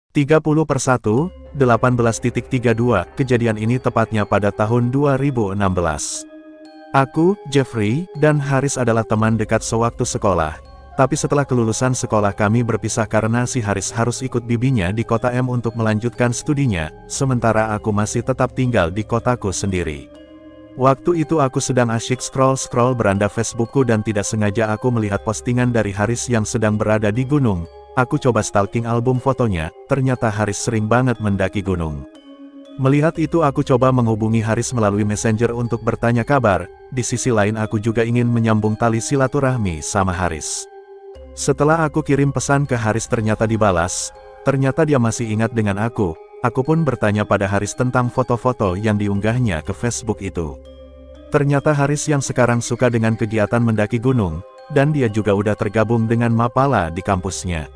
30/1, 18.32, kejadian ini tepatnya pada tahun 2016. Aku, Jeffrey, dan Haris adalah teman dekat sewaktu sekolah. Tapi setelah kelulusan sekolah kami berpisah karena si Haris harus ikut bibinya di kota M untuk melanjutkan studinya, sementara aku masih tetap tinggal di kotaku sendiri. Waktu itu aku sedang asyik scroll-scroll beranda Facebookku dan tidak sengaja aku melihat postingan dari Haris yang sedang berada di gunung. Aku coba stalking album fotonya, ternyata Haris sering banget mendaki gunung. Melihat itu aku coba menghubungi Haris melalui Messenger untuk bertanya kabar, di sisi lain aku juga ingin menyambung tali silaturahmi sama Haris. Setelah aku kirim pesan ke Haris ternyata dibalas, ternyata dia masih ingat dengan aku pun bertanya pada Haris tentang foto-foto yang diunggahnya ke Facebook itu. Ternyata Haris yang sekarang suka dengan kegiatan mendaki gunung, dan dia juga udah tergabung dengan Mapala di kampusnya.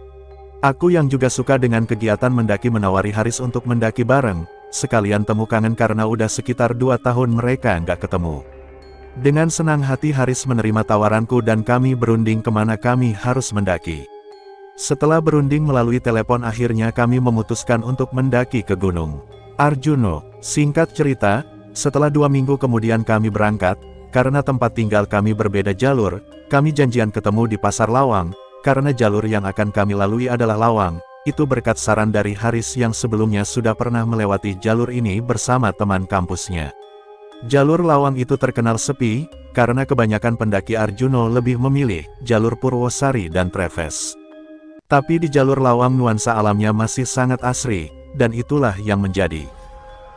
Aku yang juga suka dengan kegiatan mendaki menawari Haris untuk mendaki bareng, sekalian temu kangen karena udah sekitar 2 tahun mereka nggak ketemu. Dengan senang hati Haris menerima tawaranku dan kami berunding kemana kami harus mendaki. Setelah berunding melalui telepon akhirnya kami memutuskan untuk mendaki ke Gunung Arjuno. Singkat cerita, setelah 2 minggu kemudian kami berangkat, karena tempat tinggal kami berbeda jalur, kami janjian ketemu di Pasar Lawang, karena jalur yang akan kami lalui adalah Lawang, itu berkat saran dari Haris yang sebelumnya sudah pernah melewati jalur ini bersama teman kampusnya. Jalur Lawang itu terkenal sepi, karena kebanyakan pendaki Arjuno lebih memilih jalur Purwosari dan Treves. Tapi di jalur Lawang nuansa alamnya masih sangat asri, dan itulah yang menjadi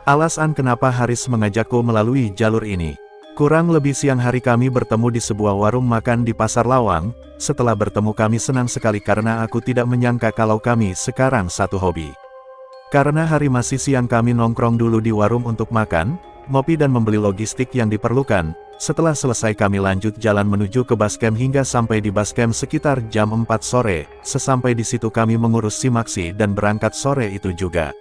alasan kenapa Haris mengajakku melalui jalur ini. Kurang lebih siang hari kami bertemu di sebuah warung makan di Pasar Lawang. Setelah bertemu kami senang sekali karena aku tidak menyangka kalau kami sekarang satu hobi. Karena hari masih siang kami nongkrong dulu di warung untuk makan, ngopi dan membeli logistik yang diperlukan. Setelah selesai kami lanjut jalan menuju ke basecamp hingga sampai di basecamp sekitar jam 4 sore. Sesampai di situ kami mengurus simaksi dan berangkat sore itu juga.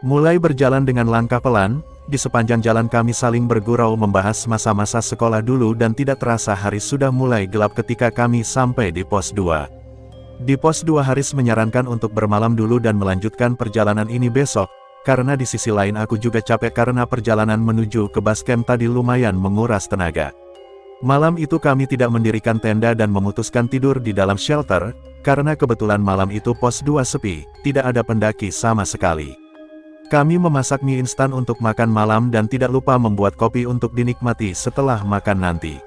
Mulai berjalan dengan langkah pelan, di sepanjang jalan kami saling bergurau membahas masa-masa sekolah dulu dan tidak terasa hari sudah mulai gelap ketika kami sampai di pos 2. Di pos 2 Haris menyarankan untuk bermalam dulu dan melanjutkan perjalanan ini besok. Karena di sisi lain aku juga capek karena perjalanan menuju ke basecamp tadi lumayan menguras tenaga. Malam itu kami tidak mendirikan tenda dan memutuskan tidur di dalam shelter, karena kebetulan malam itu pos 2 sepi, tidak ada pendaki sama sekali. Kami memasak mie instan untuk makan malam dan tidak lupa membuat kopi untuk dinikmati setelah makan nanti.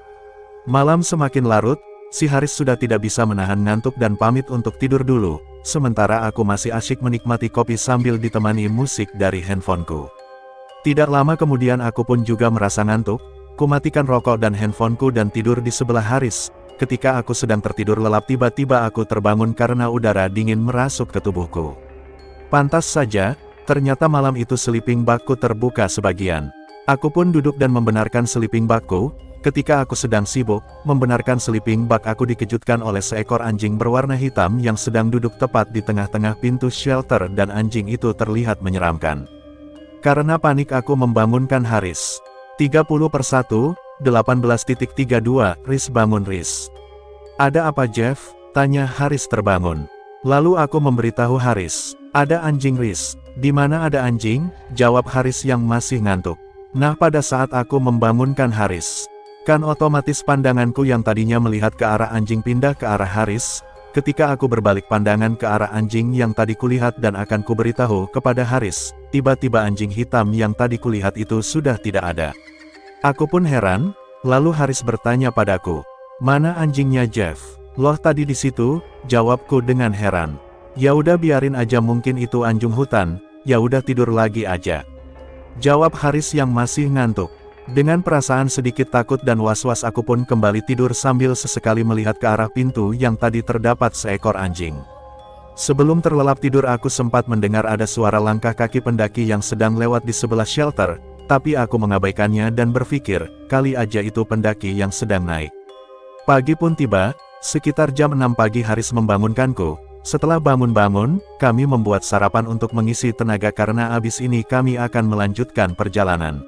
Malam semakin larut, si Haris sudah tidak bisa menahan ngantuk dan pamit untuk tidur dulu. Sementara aku masih asyik menikmati kopi sambil ditemani musik dari handphoneku. Tidak lama kemudian aku pun juga merasa ngantuk, kumatikan rokok dan handphoneku dan tidur di sebelah Haris. Ketika aku sedang tertidur lelap tiba-tiba aku terbangun karena udara dingin merasuk ke tubuhku. Pantas saja, ternyata malam itu sleeping bagku terbuka sebagian. Aku pun duduk dan membenarkan sleeping bagku. Ketika aku sedang sibuk membenarkan sleeping bag aku dikejutkan oleh seekor anjing berwarna hitam yang sedang duduk tepat di tengah-tengah pintu shelter dan anjing itu terlihat menyeramkan. Karena panik aku membangunkan Haris. 30/1, 18.32, Riz bangun Riz. Ada apa Jeff? Tanya Haris terbangun. Lalu aku memberitahu Haris. Ada anjing Riz. Di mana ada anjing? Jawab Haris yang masih ngantuk. Nah pada saat aku membangunkan Haris, kan otomatis pandanganku yang tadinya melihat ke arah anjing pindah ke arah Haris. Ketika aku berbalik pandangan ke arah anjing yang tadi kulihat dan akan kuberitahu kepada Haris, tiba-tiba anjing hitam yang tadi kulihat itu sudah tidak ada. Aku pun heran, lalu Haris bertanya padaku, "Mana anjingnya Jeff?" "Loh tadi di situ," jawabku dengan heran. "Ya udah biarin aja mungkin itu anjing hutan, ya udah tidur lagi aja," jawab Haris yang masih ngantuk. Dengan perasaan sedikit takut dan was-was aku pun kembali tidur sambil sesekali melihat ke arah pintu yang tadi terdapat seekor anjing. Sebelum terlelap tidur aku sempat mendengar ada suara langkah kaki pendaki yang sedang lewat di sebelah shelter, tapi aku mengabaikannya dan berpikir, kali aja itu pendaki yang sedang naik. Pagi pun tiba, sekitar jam 6 pagi Haris membangunkanku. Setelah bangun-bangun, kami membuat sarapan untuk mengisi tenaga karena abis ini kami akan melanjutkan perjalanan.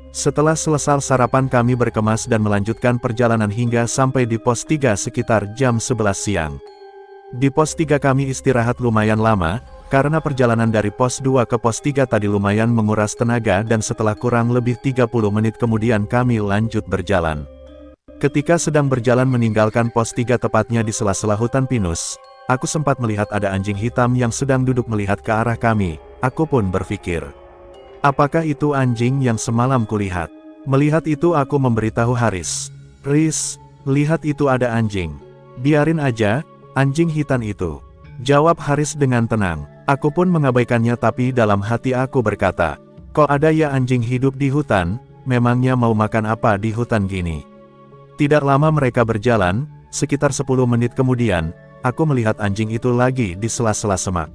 Setelah selesai sarapan kami berkemas dan melanjutkan perjalanan hingga sampai di pos 3 sekitar jam 11 siang. Di pos 3 kami istirahat lumayan lama, Karena perjalanan dari pos 2 ke pos 3 tadi lumayan menguras tenaga dan setelah kurang lebih 30 menit kemudian kami lanjut berjalan. Ketika sedang berjalan meninggalkan pos 3 tepatnya di sela-sela hutan pinus, aku sempat melihat ada anjing hitam yang sedang duduk melihat ke arah kami. Aku pun berpikir, apakah itu anjing yang semalam kulihat? Melihat itu aku memberitahu Haris. Riz, lihat itu ada anjing. Biarin aja, anjing hitam itu. Jawab Haris dengan tenang. Aku pun mengabaikannya tapi dalam hati aku berkata, kok ada ya anjing hidup di hutan, memangnya mau makan apa di hutan gini? Tidak lama mereka berjalan, sekitar 10 menit kemudian, aku melihat anjing itu lagi di sela-sela semak.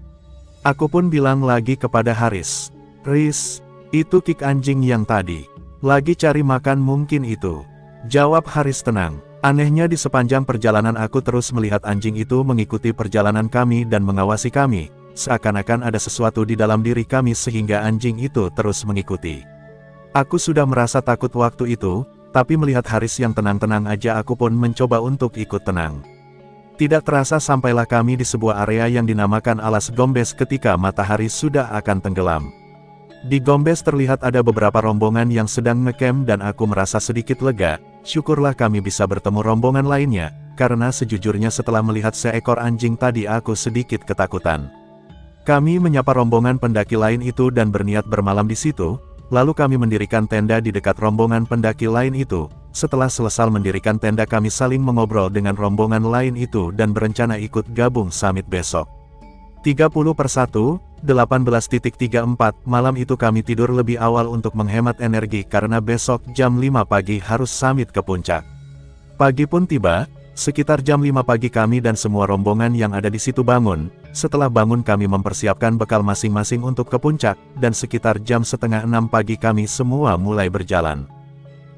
Aku pun bilang lagi kepada Haris, Riz, itu Kik anjing yang tadi. Lagi cari makan mungkin itu. Jawab Haris tenang. Anehnya di sepanjang perjalanan aku terus melihat anjing itu mengikuti perjalanan kami dan mengawasi kami, seakan-akan ada sesuatu di dalam diri kami sehingga anjing itu terus mengikuti. Aku sudah merasa takut waktu itu, tapi melihat Haris yang tenang-tenang aja aku pun mencoba untuk ikut tenang. Tidak terasa sampailah kami di sebuah area yang dinamakan Alas Gombes ketika matahari sudah akan tenggelam. Di Gombes terlihat ada beberapa rombongan yang sedang ngecamp dan aku merasa sedikit lega, syukurlah kami bisa bertemu rombongan lainnya, karena sejujurnya setelah melihat seekor anjing tadi aku sedikit ketakutan. Kami menyapa rombongan pendaki lain itu dan berniat bermalam di situ, lalu kami mendirikan tenda di dekat rombongan pendaki lain itu. Setelah selesai mendirikan tenda kami saling mengobrol dengan rombongan lain itu dan berencana ikut gabung summit besok. 30/1, 18:34 malam itu kami tidur lebih awal untuk menghemat energi karena besok jam 5 pagi harus summit ke puncak. Pagi pun tiba, sekitar jam 5 pagi kami dan semua rombongan yang ada di situ bangun. Setelah bangun kami mempersiapkan bekal masing-masing untuk ke puncak, dan sekitar jam setengah 6 pagi kami semua mulai berjalan.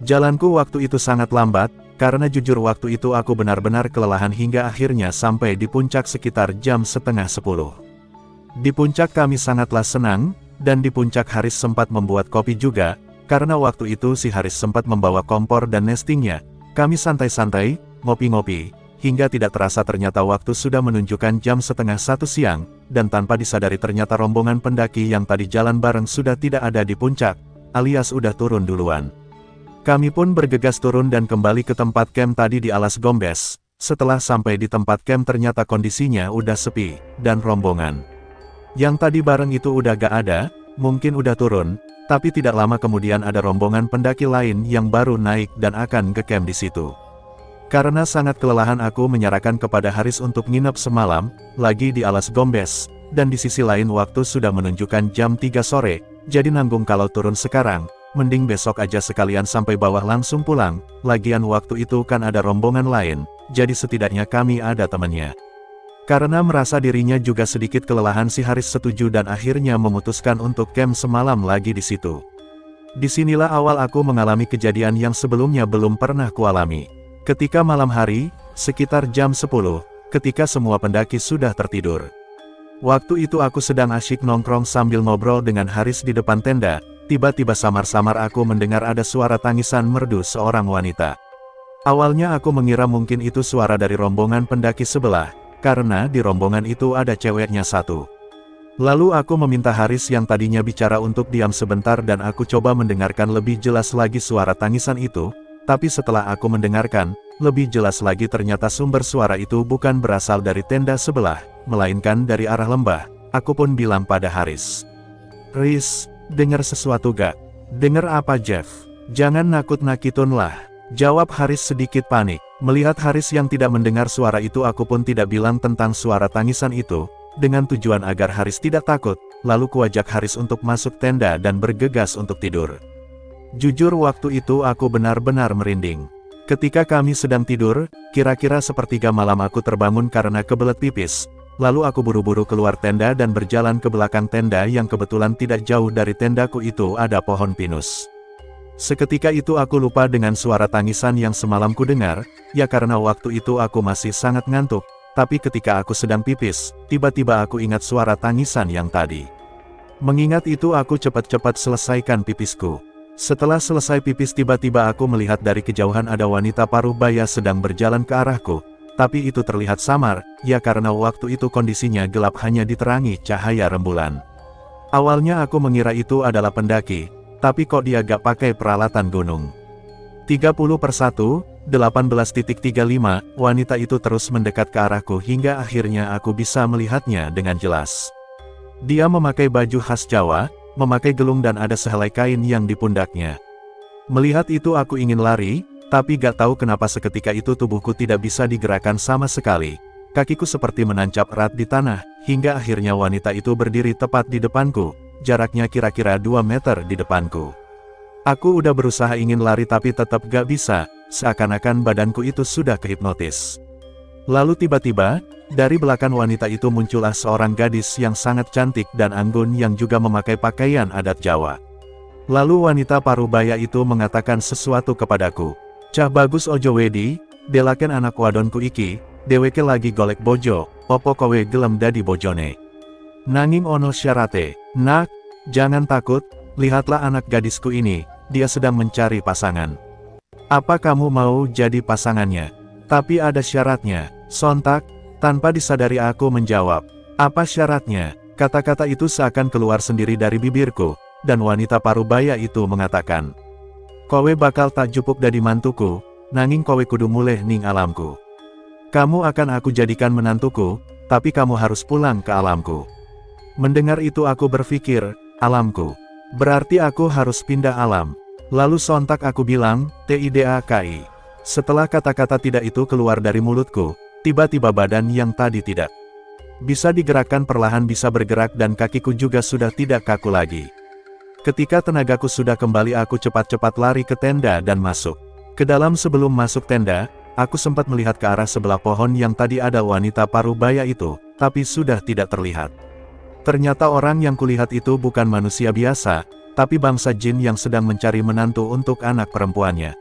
Jalanku waktu itu sangat lambat, karena jujur waktu itu aku benar-benar kelelahan hingga akhirnya sampai di puncak sekitar jam setengah 10. Di puncak kami sangatlah senang, dan di puncak Haris sempat membuat kopi juga, karena waktu itu si Haris sempat membawa kompor dan nestingnya. Kami santai-santai, ngopi-ngopi, hingga tidak terasa ternyata waktu sudah menunjukkan jam setengah 1 siang, dan tanpa disadari ternyata rombongan pendaki yang tadi jalan bareng sudah tidak ada di puncak, alias udah turun duluan. Kami pun bergegas turun dan kembali ke tempat camp tadi di Alas Gombes. Setelah sampai di tempat camp ternyata kondisinya udah sepi, dan rombongan yang tadi bareng itu udah gak ada, mungkin udah turun, tapi tidak lama kemudian ada rombongan pendaki lain yang baru naik dan akan ke camp di situ. Karena sangat kelelahan aku menyerahkan kepada Haris untuk nginep semalam, lagi di Alas Gombes, dan di sisi lain waktu sudah menunjukkan jam 3 sore, jadi nanggung kalau turun sekarang, mending besok aja sekalian sampai bawah langsung pulang, lagian waktu itu kan ada rombongan lain, jadi setidaknya kami ada temannya. Karena merasa dirinya juga sedikit kelelahan si Haris setuju dan akhirnya memutuskan untuk camp semalam lagi di situ. Disinilah awal aku mengalami kejadian yang sebelumnya belum pernah kualami. Ketika malam hari, sekitar jam 10, ketika semua pendaki sudah tertidur. Waktu itu aku sedang asyik nongkrong sambil ngobrol dengan Haris di depan tenda, tiba-tiba samar-samar aku mendengar ada suara tangisan merdu seorang wanita. Awalnya aku mengira mungkin itu suara dari rombongan pendaki sebelah, karena di rombongan itu ada ceweknya satu. Lalu aku meminta Haris yang tadinya bicara untuk diam sebentar dan aku coba mendengarkan lebih jelas lagi suara tangisan itu, tapi setelah aku mendengarkan, lebih jelas lagi ternyata sumber suara itu bukan berasal dari tenda sebelah, melainkan dari arah lembah. Aku pun bilang pada Haris, Riz, dengar sesuatu gak? Dengar apa Jeff? Jangan nakut-nakitun lah. Jawab Haris sedikit panik. Melihat Haris yang tidak mendengar suara itu aku pun tidak bilang tentang suara tangisan itu, dengan tujuan agar Haris tidak takut, lalu kuajak Haris untuk masuk tenda dan bergegas untuk tidur. Jujur waktu itu aku benar-benar merinding. Ketika kami sedang tidur, kira-kira sepertiga malam aku terbangun karena kebelet pipis, lalu aku buru-buru keluar tenda dan berjalan ke belakang tenda yang kebetulan tidak jauh dari tendaku itu ada pohon pinus. Seketika itu aku lupa dengan suara tangisan yang semalam ku dengar, ya karena waktu itu aku masih sangat ngantuk, tapi ketika aku sedang pipis, tiba-tiba aku ingat suara tangisan yang tadi. Mengingat itu aku cepat-cepat selesaikan pipisku. Setelah selesai pipis tiba-tiba aku melihat dari kejauhan ada wanita paruh baya sedang berjalan ke arahku. tapi itu terlihat samar, ya karena waktu itu kondisinya gelap hanya diterangi cahaya rembulan. Awalnya aku mengira itu adalah pendaki, tapi kok dia gak pakai peralatan gunung. 30/1/18:35, wanita itu terus mendekat ke arahku hingga akhirnya aku bisa melihatnya dengan jelas. Dia memakai baju khas Jawa, memakai gelung dan ada sehelai kain yang di pundaknya. Melihat itu aku ingin lari, tapi gak tahu kenapa seketika itu tubuhku tidak bisa digerakkan sama sekali. Kakiku seperti menancap erat di tanah, hingga akhirnya wanita itu berdiri tepat di depanku, jaraknya kira-kira 2 meter di depanku. Aku udah berusaha ingin lari tapi tetap gak bisa, seakan-akan badanku itu sudah kehipnotis. Lalu tiba-tiba, dari belakang wanita itu muncullah seorang gadis yang sangat cantik dan anggun yang juga memakai pakaian adat Jawa. Lalu wanita parubaya itu mengatakan sesuatu kepadaku. Cah bagus ojo wedi, delaken anak wadonku iki, deweke lagi golek bojo, opo kowe gelem dadi bojone. Nanging ono syarate, nak, jangan takut, lihatlah anak gadisku ini, dia sedang mencari pasangan. Apa kamu mau jadi pasangannya? Tapi ada syaratnya. Sontak, tanpa disadari aku menjawab, apa syaratnya? Kata-kata itu seakan keluar sendiri dari bibirku, dan wanita parubaya itu mengatakan, kowe bakal tak jupuk dadi mantuku, nanging kowe kudu muleh ning alamku. Kamu akan aku jadikan menantuku, tapi kamu harus pulang ke alamku. Mendengar itu aku berpikir, alamku. Berarti aku harus pindah alam. Lalu sontak aku bilang, TIDAKI. Setelah kata-kata tidak itu keluar dari mulutku, tiba-tiba badan yang tadi tidak bisa digerakkan perlahan bisa bergerak dan kakiku juga sudah tidak kaku lagi. Ketika tenagaku sudah kembali aku cepat-cepat lari ke tenda dan masuk ke dalam. Sebelum masuk tenda, aku sempat melihat ke arah sebelah pohon yang tadi ada wanita parubaya itu, tapi sudah tidak terlihat. Ternyata orang yang kulihat itu bukan manusia biasa, tapi bangsa jin yang sedang mencari menantu untuk anak perempuannya.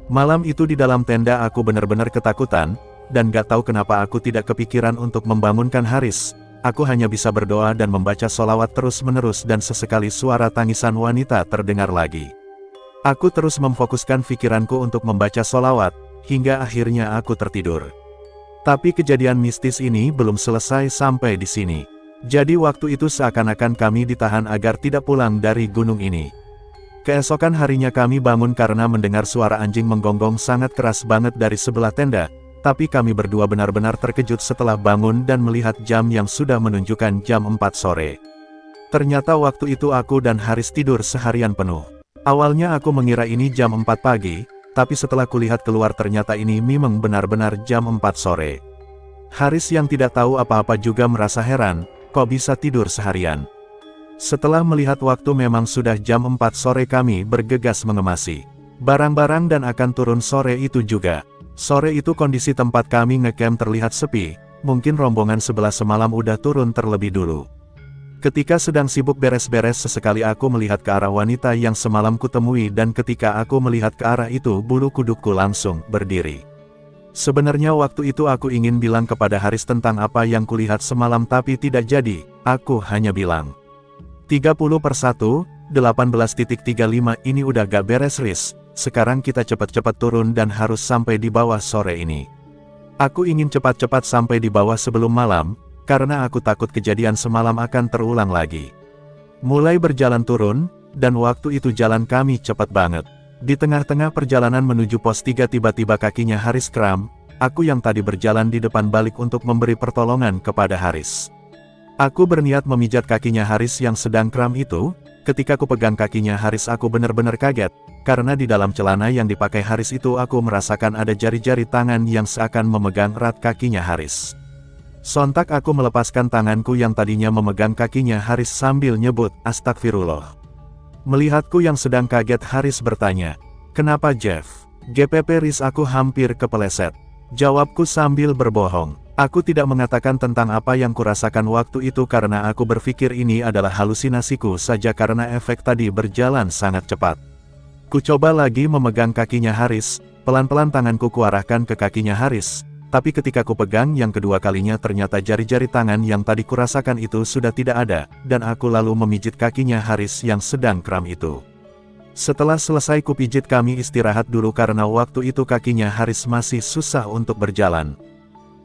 Malam itu di dalam tenda aku benar-benar ketakutan, dan gak tahu kenapa aku tidak kepikiran untuk membangunkan Haris. Aku hanya bisa berdoa dan membaca sholawat terus-menerus dan sesekali suara tangisan wanita terdengar lagi. Aku terus memfokuskan pikiranku untuk membaca sholawat, hingga akhirnya aku tertidur. Tapi kejadian mistis ini belum selesai sampai di sini. Jadi waktu itu seakan-akan kami ditahan agar tidak pulang dari gunung ini. Keesokan harinya kami bangun karena mendengar suara anjing menggonggong sangat keras banget dari sebelah tenda. Tapi kami berdua benar-benar terkejut setelah bangun dan melihat jam yang sudah menunjukkan jam 4 sore. Ternyata waktu itu aku dan Haris tidur seharian penuh. Awalnya aku mengira ini jam 4 pagi, tapi setelah kulihat keluar ternyata ini memang benar-benar jam 4 sore. Haris yang tidak tahu apa-apa juga merasa heran, kok bisa tidur seharian. Setelah melihat waktu memang sudah jam 4 sore kami bergegas mengemasi barang-barang dan akan turun sore itu juga. Sore itu kondisi tempat kami ngecamp terlihat sepi, mungkin rombongan sebelah semalam udah turun terlebih dulu. Ketika sedang sibuk beres-beres sesekali aku melihat ke arah wanita yang semalam kutemui dan ketika aku melihat ke arah itu bulu kudukku langsung berdiri. Sebenarnya waktu itu aku ingin bilang kepada Haris tentang apa yang kulihat semalam tapi tidak jadi, aku hanya bilang. 30/1/18:35 ini udah gak beres Riz. Sekarang kita cepat-cepat turun dan harus sampai di bawah sore ini. Aku ingin cepat-cepat sampai di bawah sebelum malam, karena aku takut kejadian semalam akan terulang lagi. Mulai berjalan turun, dan waktu itu jalan kami cepat banget. Di tengah-tengah perjalanan menuju pos 3 tiba-tiba kakinya Haris kram, aku yang tadi berjalan di depan balik untuk memberi pertolongan kepada Haris. Aku berniat memijat kakinya Haris yang sedang kram itu. Ketika aku pegang kakinya Haris aku benar-benar kaget, karena di dalam celana yang dipakai Haris itu aku merasakan ada jari-jari tangan yang seakan memegang erat kakinya Haris. Sontak aku melepaskan tanganku yang tadinya memegang kakinya Haris sambil nyebut, astagfirullah. Melihatku yang sedang kaget Haris bertanya, kenapa Jeff? GPP Riz aku hampir kepeleset. Jawabku sambil berbohong. Aku tidak mengatakan tentang apa yang kurasakan waktu itu karena aku berpikir ini adalah halusinasiku saja karena efek tadi berjalan sangat cepat. Ku coba lagi memegang kakinya Haris, pelan-pelan tanganku kuarahkan ke kakinya Haris, tapi ketika ku pegang yang kedua kalinya ternyata jari-jari tangan yang tadi kurasakan itu sudah tidak ada, dan aku lalu memijit kakinya Haris yang sedang kram itu. Setelah selesai kupijit kami istirahat dulu karena waktu itu kakinya Haris masih susah untuk berjalan.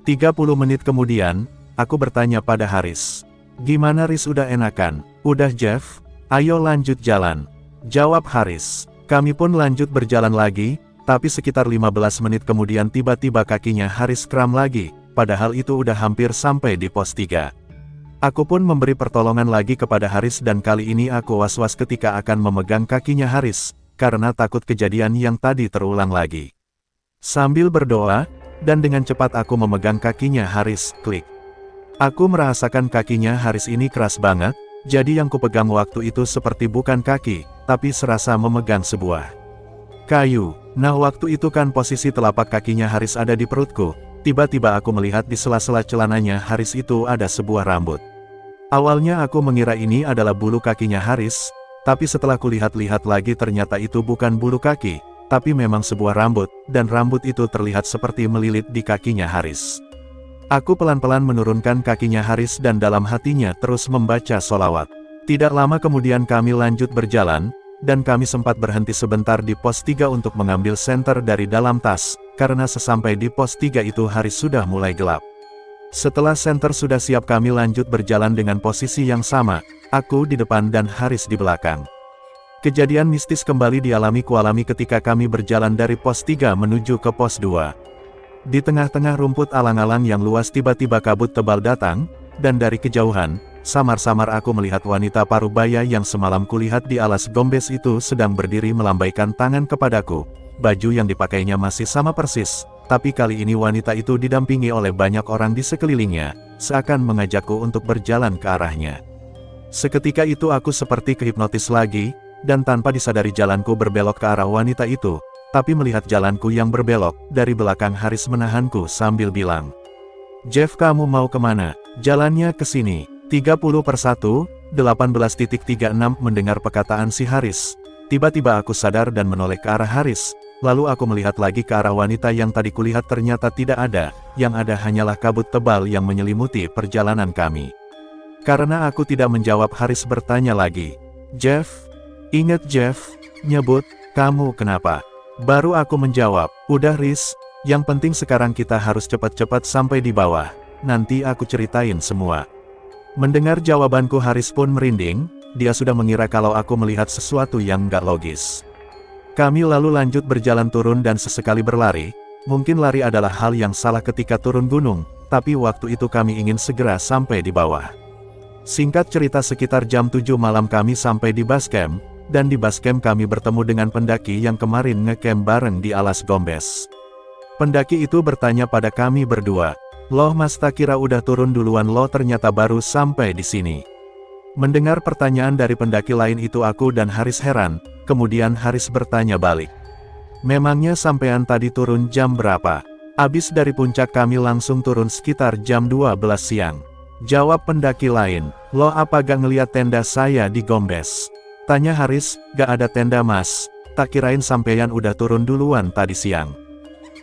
30 menit kemudian, aku bertanya pada Haris. Gimana Riz, udah enakan? Udah Jeff, ayo lanjut jalan. Jawab Haris. Kami pun lanjut berjalan lagi, tapi sekitar 15 menit kemudian tiba-tiba kakinya Haris kram lagi, padahal itu udah hampir sampai di pos 3. Aku pun memberi pertolongan lagi kepada Haris dan kali ini aku was-was ketika akan memegang kakinya Haris, karena takut kejadian yang tadi terulang lagi. Sambil berdoa, dan dengan cepat aku memegang kakinya Haris, klik. Aku merasakan kakinya Haris ini keras banget, jadi yang kupegang waktu itu seperti bukan kaki, tapi serasa memegang sebuah kayu. Nah waktu itu kan posisi telapak kakinya Haris ada di perutku, tiba-tiba aku melihat di sela-sela celananya Haris itu ada sebuah rambut. Awalnya aku mengira ini adalah bulu kakinya Haris, tapi setelah kulihat-lihat lagi ternyata itu bukan bulu kaki, tapi memang sebuah rambut, dan rambut itu terlihat seperti melilit di kakinya Haris. Aku pelan-pelan menurunkan kakinya Haris dan dalam hatinya terus membaca sholawat. Tidak lama kemudian kami lanjut berjalan, dan kami sempat berhenti sebentar di pos 3 untuk mengambil senter dari dalam tas, karena sesampai di pos 3 itu Haris sudah mulai gelap. Setelah senter sudah siap kami lanjut berjalan dengan posisi yang sama, aku di depan dan Haris di belakang. Kejadian mistis kembali kualami ketika kami berjalan dari pos 3 menuju ke pos 2. Di tengah-tengah rumput alang-alang yang luas tiba-tiba kabut tebal datang, dan dari kejauhan, samar-samar aku melihat wanita parubaya yang semalam kulihat di alas gombes itu sedang berdiri melambaikan tangan kepadaku. Baju yang dipakainya masih sama persis, tapi kali ini wanita itu didampingi oleh banyak orang di sekelilingnya, seakan mengajakku untuk berjalan ke arahnya. Seketika itu aku seperti kehipnotis lagi, dan tanpa disadari jalanku berbelok ke arah wanita itu, tapi melihat jalanku yang berbelok, dari belakang Haris menahanku sambil bilang, "Jeff, kamu mau kemana?" "Jalannya ke sini." 30/1/18.36 Mendengar perkataan si Haris, tiba-tiba aku sadar dan menoleh ke arah Haris, lalu aku melihat lagi ke arah wanita yang tadi kulihat ternyata tidak ada, yang ada hanyalah kabut tebal yang menyelimuti perjalanan kami. Karena aku tidak menjawab, Haris bertanya lagi, "Jeff? Ingat Jeff, nyebut, kamu kenapa?" Baru aku menjawab, "Udah Riz, yang penting sekarang kita harus cepat-cepat sampai di bawah, nanti aku ceritain semua." Mendengar jawabanku Haris pun merinding, dia sudah mengira kalau aku melihat sesuatu yang nggak logis. Kami lalu lanjut berjalan turun dan sesekali berlari, mungkin lari adalah hal yang salah ketika turun gunung, tapi waktu itu kami ingin segera sampai di bawah. Singkat cerita sekitar jam 7 malam kami sampai di base camp, dan di base camp kami bertemu dengan pendaki yang kemarin ngecamp bareng di alas gombes. Pendaki itu bertanya pada kami berdua, "Loh Mas, tak kira udah turun duluan lo, ternyata baru sampai di sini." Mendengar pertanyaan dari pendaki lain itu aku dan Haris heran, kemudian Haris bertanya balik, "Memangnya sampean tadi turun jam berapa?" "Abis dari puncak kami langsung turun sekitar jam 12 siang. Jawab pendaki lain, "Lo apa gak ngeliat tenda saya di gombes?" Tanya Haris, "Gak ada tenda Mas, tak kirain sampeyan udah turun duluan tadi siang."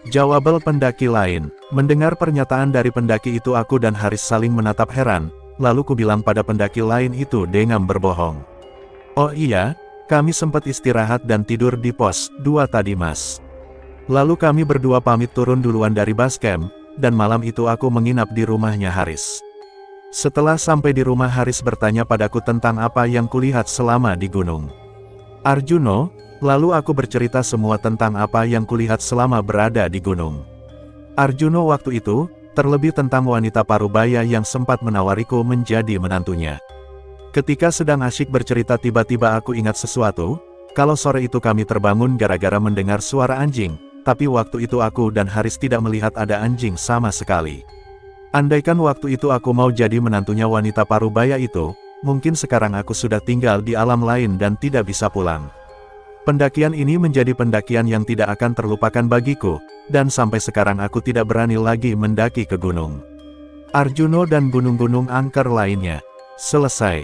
Jawab pendaki lain. Mendengar pernyataan dari pendaki itu aku dan Haris saling menatap heran, lalu ku bilang pada pendaki lain itu dengan berbohong, "Oh iya, kami sempat istirahat dan tidur di pos 2 tadi Mas." Lalu kami berdua pamit turun duluan dari base camp, dan malam itu aku menginap di rumahnya Haris. Setelah sampai di rumah Haris bertanya padaku tentang apa yang kulihat selama di gunung Arjuno, lalu aku bercerita semua tentang apa yang kulihat selama berada di gunung Arjuno waktu itu, terlebih tentang wanita parubaya yang sempat menawariku menjadi menantunya. Ketika sedang asyik bercerita tiba-tiba aku ingat sesuatu, kalau sore itu kami terbangun gara-gara mendengar suara anjing, tapi waktu itu aku dan Haris tidak melihat ada anjing sama sekali. Andaikan waktu itu aku mau jadi menantunya wanita parubaya itu, mungkin sekarang aku sudah tinggal di alam lain dan tidak bisa pulang. Pendakian ini menjadi pendakian yang tidak akan terlupakan bagiku, dan sampai sekarang aku tidak berani lagi mendaki ke gunung Arjuno dan gunung-gunung angker lainnya. Selesai.